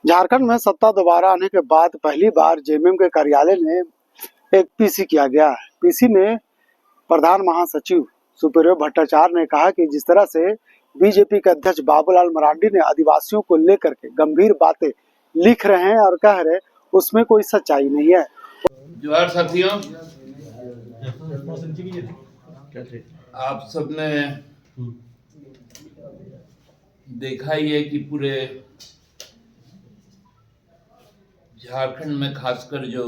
झारखंड में सत्ता दोबारा आने के बाद पहली बार जेएमएम के कार्यालय में एक पीसी किया गया है। पीसी में प्रधान महासचिव सुप्रियो भट्टाचार्य ने कहा कि जिस तरह से बीजेपी के अध्यक्ष बाबूलाल मरांडी ने आदिवासियों को लेकर के गंभीर बातें लिख रहे हैं और कह रहे उसमें कोई सच्चाई नहीं है। जोहार साथियों, आप सबने देखा ही है कि पूरे झारखंड में खासकर जो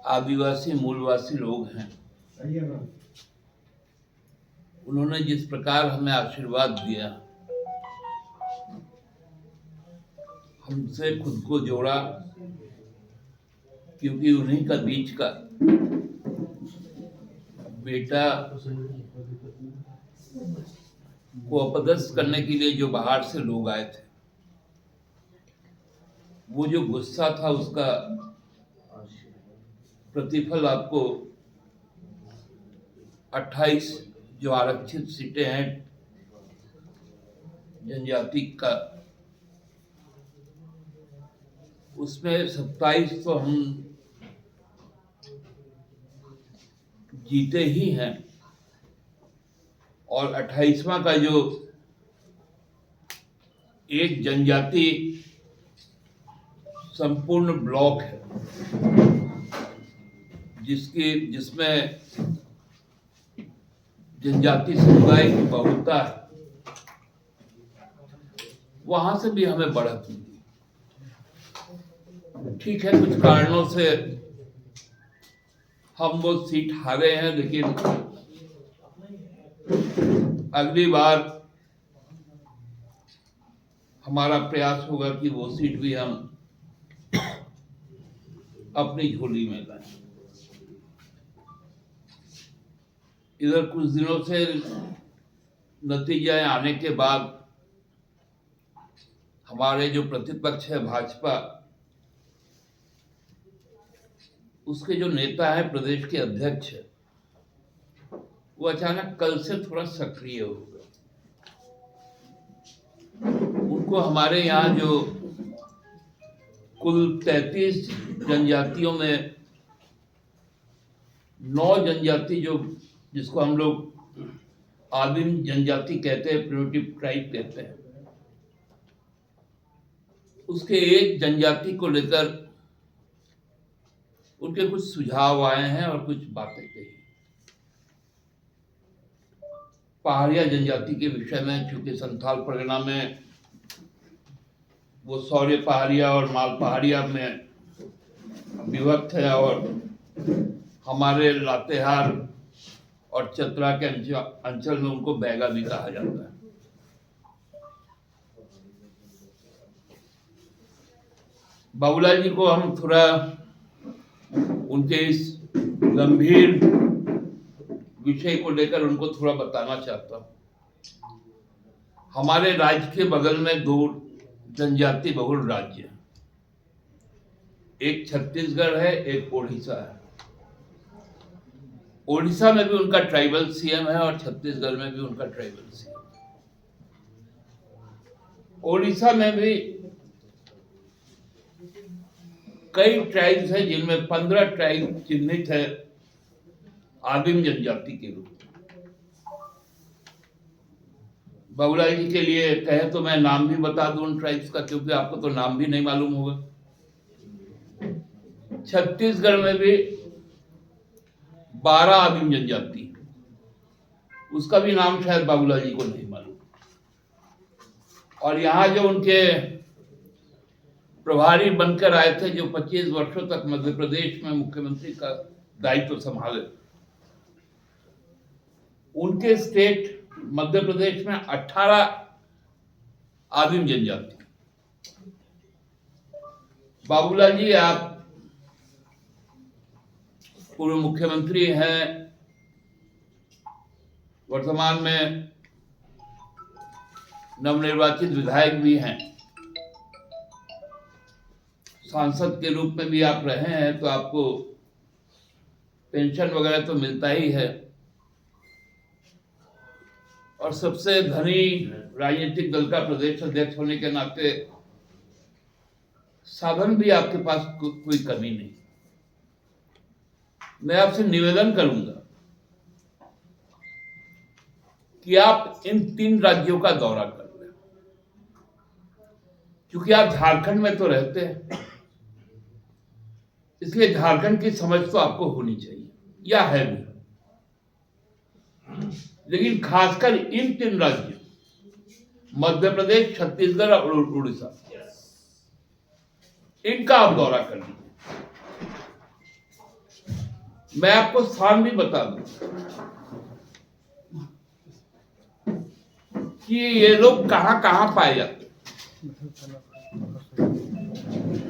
आदिवासी मूलवासी लोग हैं, उन्होंने जिस प्रकार हमें आशीर्वाद दिया, हमसे खुद को जोड़ा, क्योंकि उन्हीं का बीच का बेटा को अपदस्थ करने के लिए जो बाहर से लोग आए थे, वो जो गुस्सा था उसका प्रतिफल आपको 28 जो आरक्षित सीटें हैं जनजाति का, उसमें 27 तो हम जीते ही हैं और 28वां का जो एक जनजाति संपूर्ण ब्लॉक है जिसमें जनजाति समुदाय की बहुलता है, वहां से भी हमें बढ़त मिली। ठीक है, कुछ कारणों से हम वो सीट हारे हैं, लेकिन अगली बार हमारा प्रयास होगा कि वो सीट भी हम अपनी झोली में लाएं। इधर कुछ दिनों से नतीजे आने के बाद हमारे जो प्रतिपक्ष है भाजपा, उसके जो नेता है, प्रदेश के अध्यक्ष, वो अचानक कल से थोड़ा सक्रिय हो गए। उनको हमारे यहाँ जो कुल 33 जनजातियों में 9 जनजाति जिसको हम लोग आदिम जनजाति कहते हैं, प्रिमिटिव ट्राइब कहते हैं, उसके एक जनजाति को लेकर उनके कुछ सुझाव आए हैं और कुछ बातें कही। पहाड़िया जनजाति के विषय में, चूंकि संथाल परगना में वो सौर्य पहाड़िया और माल पहाड़िया में विभक्त है और हमारे लातेहार और चतरा के अंचल में उनको बैगा भी कहा जाता है। बाबूलाल जी को हम थोड़ा उनके इस गंभीर विषय को लेकर उनको थोड़ा बताना चाहता हूं। हमारे राज्य के बगल में 2 जनजाति बहुल राज्य है, एक छत्तीसगढ़ है, एक ओडिशा है। ओडिशा में भी उनका ट्राइबल सीएम है और छत्तीसगढ़ में भी उनका ट्राइबल सीएम है। ओडिशा में भी कई ट्राइब्स हैं, जिनमें 15 ट्राइब चिन्हित है आदिम जनजाति के रूप में। बाबूलाल जी के लिए कहे तो मैं नाम भी बता दूं उन ट्राइब्स का, क्योंकि आपको तो नाम भी नहीं मालूम होगा। छत्तीसगढ़ में भी 12 आदिम जनजाति, उसका भी नाम शायद बाबूलाल जी को नहीं मालूम। और यहाँ जो उनके प्रभारी बनकर आए थे, जो 25 वर्षों तक मध्य प्रदेश में मुख्यमंत्री का दायित्व संभाले, उनके स्टेट मध्य प्रदेश में 18 आदिम जनजाति। बाबूलाल जी, आप पूर्व मुख्यमंत्री हैं, वर्तमान में नवनिर्वाचित विधायक भी हैं, सांसद के रूप में भी आप रहे हैं, तो आपको पेंशन वगैरह तो मिलता ही है। और सबसे धनी राजनीतिक दल का प्रदेश अध्यक्ष होने के नाते साधन भी आपके पास कोई कमी नहीं। मैं आपसे निवेदन करूंगा कि आप इन 3 राज्यों का दौरा कर लें, क्योंकि आप झारखंड में तो रहते हैं, इसलिए झारखंड की समझ तो आपको होनी चाहिए, या है भी। लेकिन खासकर इन 3 राज्यों मध्य प्रदेश, छत्तीसगढ़ और उड़ीसा, इनका आप दौरा कर लीजिए। मैं आपको स्थान भी बता दूं कि ये लोग कहां कहां पाए जाते,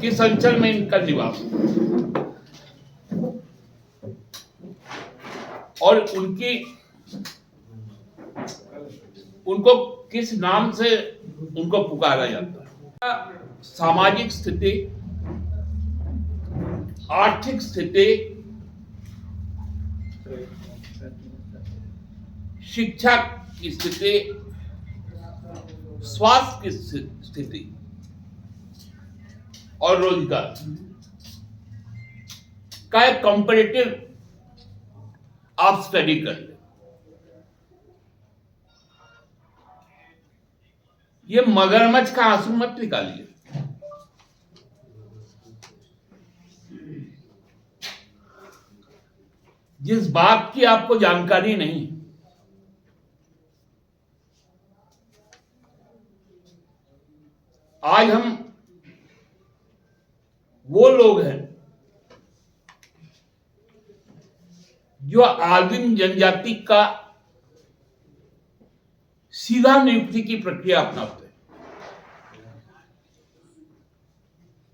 किस अंचल में इनका निवास, और उनको किस नाम से उनको पुकारा जाता है। सामाजिक स्थिति, आर्थिक स्थिति, शिक्षा की स्थिति, स्वास्थ्य की स्थिति और रोजगार का एक कंपैरेटिव आप स्टडी कर ले। ये मगरमच्छ का आंसू मत निकालिए। जिस बात की आपको जानकारी नहीं, आज हम वो लोग हैं जो आदिम जनजाति का सीधा नियुक्ति की प्रक्रिया अपनाते हैं।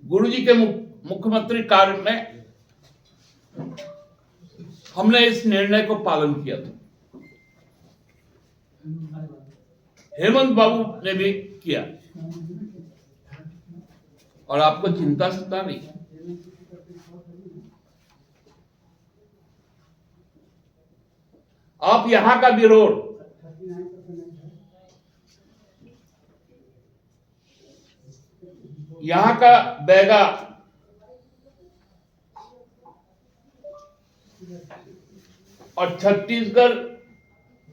गुरुजी के मुख्यमंत्री कार्य में हमने इस निर्णय को पालन किया था, हेमंत बाबू ने भी किया, और आपको चिंता सता नहीं। आप यहां का विरोध यहां का बैगा और छत्तीसगढ़,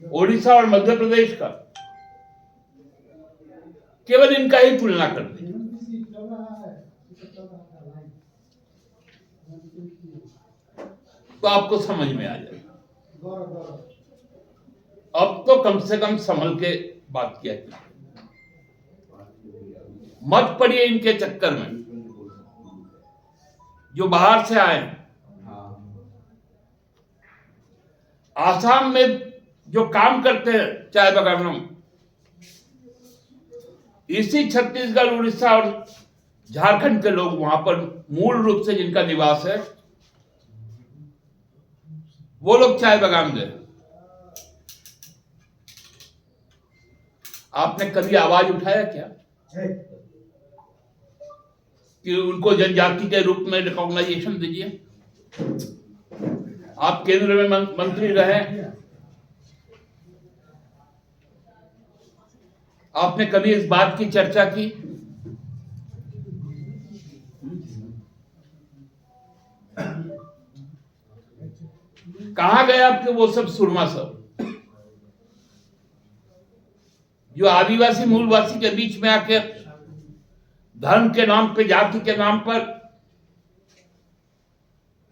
ओडिशा और मध्य प्रदेश का केवल इनका ही तुलना कर दें तो आपको समझ में आ जाएगा। अब तो कम से कम संभल के बात किया जाए, मत पड़िए इनके चक्कर में जो बाहर से आए। आसाम में जो काम करते हैं चाय बागानों में, इसी छत्तीसगढ़, उड़ीसा और झारखंड के लोग वहां पर मूल रूप से जिनका निवास है, वो लोग चाय बागान गए। आपने कभी आवाज उठाया क्या कि उनको जनजाति के रूप में रिकॉग्नाइजेशन दीजिए? आप केंद्र में मंत्री रहे, आपने कभी इस बात की चर्चा की? कहां गए आपके वो सब सुरमा सब जो आदिवासी मूलवासी के बीच में आकर धर्म के नाम पे, जाति के नाम पर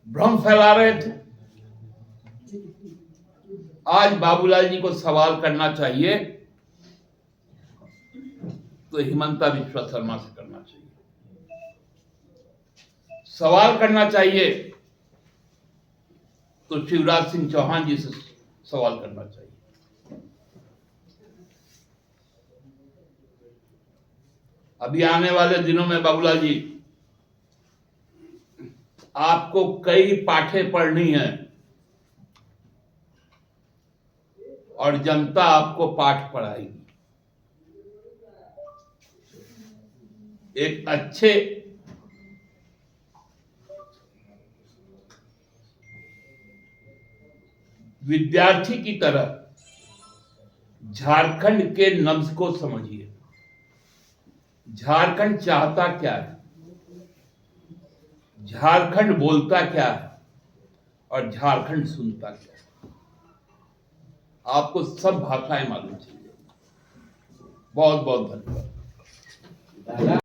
भ्रम फैला रहे थे? आज बाबूलाल जी को सवाल करना चाहिए तो हिमंता विश्वा शर्मा से करना चाहिए, सवाल करना चाहिए तो शिवराज सिंह चौहान जी से सवाल करना चाहिए। अभी आने वाले दिनों में बाबूलाल जी आपको कई पाठे पढ़नी है और जनता आपको पाठ पढ़ाएगी। एक अच्छे विद्यार्थी की तरह झारखंड के नब्ज को समझिए। झारखंड चाहता क्या है, झारखंड बोलता क्या है और झारखंड सुनता क्या है। आपको सब भाषाएं मालूम चाहिए। बहुत बहुत धन्यवाद।